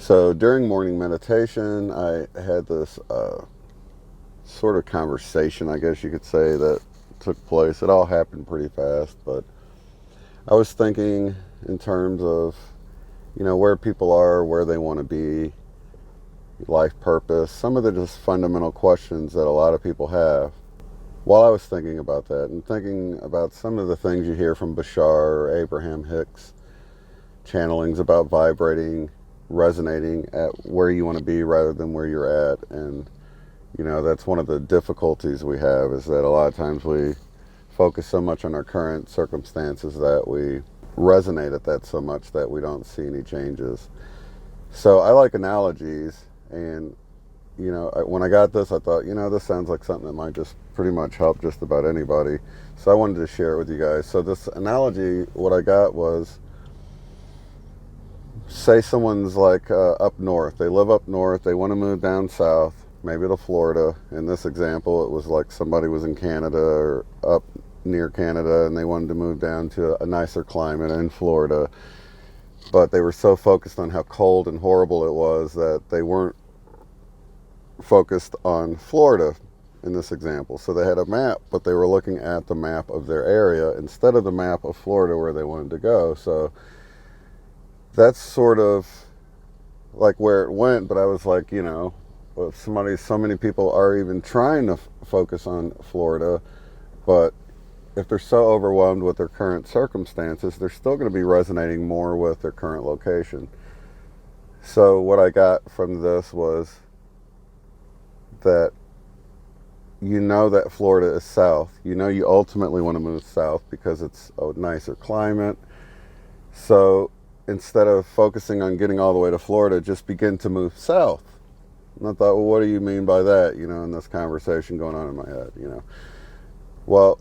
So during morning meditation, I had this sort of conversation, I guess you could say, that took place. It all happened pretty fast, but I was thinking in terms of, where people are, where they want to be, life purpose, some of the just fundamental questions that a lot of people have. While I was thinking about that and thinking about some of the things you hear from Bashar or Abraham Hicks, channelings about vibrating, resonating at where you want to be rather than where you're at. And, that's one of the difficulties we have, is that a lot of times we focus so much on our current circumstances that we resonate at that so much that we don't see any changes. So I like analogies, and when I got this, I thought, this sounds like something that might just pretty much help just about anybody. So I wanted to share it with you guys. So this analogy, what I got was, say someone's like up north. They live up north. They want to move down south, maybe to Florida. In this example, it was like somebody was in Canada or up near Canada, and they wanted to move down to a nicer climate in Florida. But they were so focused on how cold and horrible it was that they weren't focused on Florida in this example. So they had a map, but they were looking at the map of their area instead of the map of Florida where they wanted to go. So that's sort of like where it went. But I was like, if so many people are even trying to focus on Florida, but if they're so overwhelmed with their current circumstances, they're still going to be resonating more with their current location. So what I got from this was that that Florida is south. You ultimately want to move south because it's a nicer climate. So instead of focusing on getting all the way to Florida, just begin to move south. And I thought, well, what do you mean by that? In this conversation going on in my head, Well,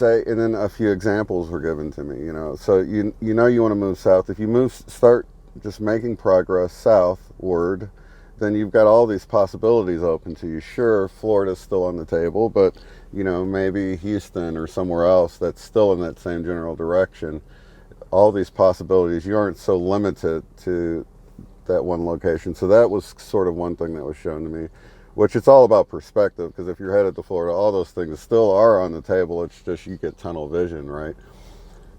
and then a few examples were given to me, So you want to move south. If you start just making progress southward, then you've got all these possibilities open to you. Sure, Florida's still on the table, but maybe Houston or somewhere else that's still in that same general direction. All these possibilities, you aren't so limited to that one location. So that was sort of one thing that was shown to me, which it's all about perspective, because if you're headed to Florida, all those things still are on the table. It's just you get tunnel vision, right?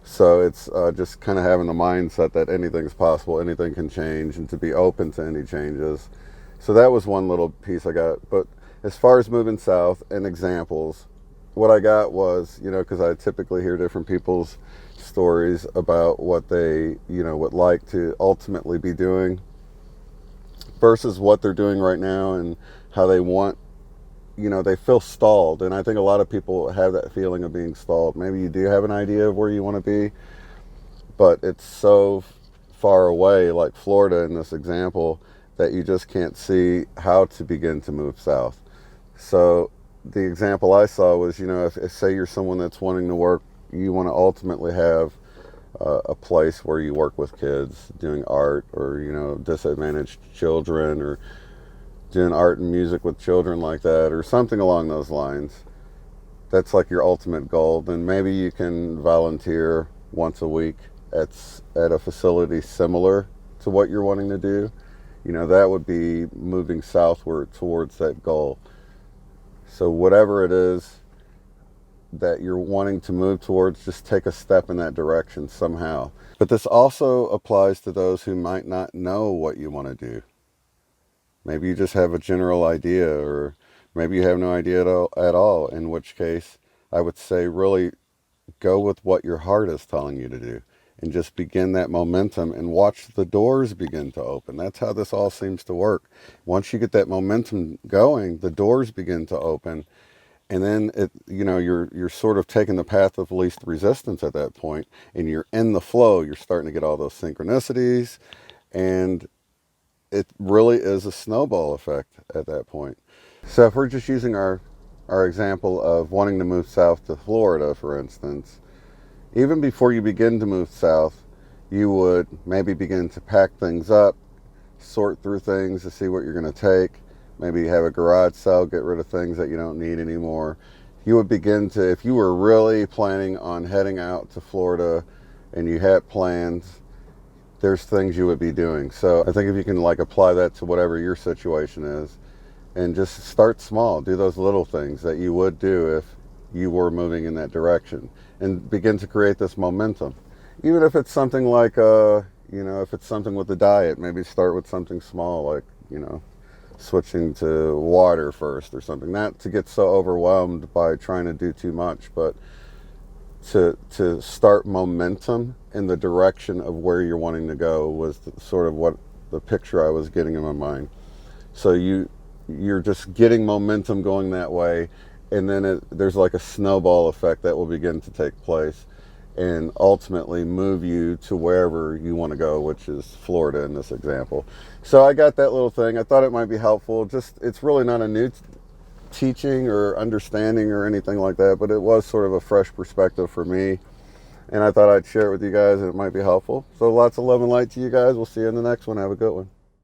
So it's just kind of having the mindset that anything's possible, anything can change, and to be open to any changes. So that was one little piece I got. But as far as moving south and examples, what I got was, because I typically hear different people's stories about what they, would like to ultimately be doing versus what they're doing right now, and how they want, they feel stalled. And I think a lot of people have that feeling of being stalled. Maybe you do have an idea of where you want to be, but it's so far away, like Florida in this example, that you just can't see how to begin to move south. So the example I saw was, if say you're someone that's wanting to work, you want to ultimately have a place where you work with kids doing art, or, disadvantaged children, or doing art and music with children like that, or something along those lines. That's like your ultimate goal. Then maybe you can volunteer once a week at a facility similar to what you're wanting to do. That would be moving southward towards that goal. So whatever it is that you're wanting to move towards, just take a step in that direction somehow. But this also applies to those who might not know what you want to do. Maybe you just have a general idea, or maybe you have no idea at all, in which case I would say really go with what your heart is telling you to do, and just begin that momentum and watch the doors begin to open. That's how this all seems to work. Once you get that momentum going, the doors begin to open, and then you're sort of taking the path of least resistance at that point, and you're in the flow. You're starting to get all those synchronicities, and it really is a snowball effect at that point. So if we're just using our example of wanting to move south to Florida, for instance, even before you begin to move south, you would maybe begin to pack things up, sort through things to see what you're going to take. Maybe have a garage sale, get rid of things that you don't need anymore. You would begin to, if you were really planning on heading out to Florida and you had plans, there's things you would be doing. So I think if you can like apply that to whatever your situation is, and just start small, do those little things that you would do if you were moving in that direction, and begin to create this momentum. Even if it's something like, if it's something with the diet, maybe start with something small, like, switching to water first or something. Not to get so overwhelmed by trying to do too much, but to start momentum in the direction of where you're wanting to go was sort of what the picture I was getting in my mind. So you're just getting momentum going that way, and then there's like a snowball effect that will begin to take place and ultimately move you to wherever you want to go, which is Florida in this example. So I got that little thing. I thought it might be helpful. It's really not a new teaching or understanding or anything like that, but it was sort of a fresh perspective for me, and I thought I'd share it with you guys, and it might be helpful. So lots of love and light to you guys. We'll see you in the next one. Have a good one.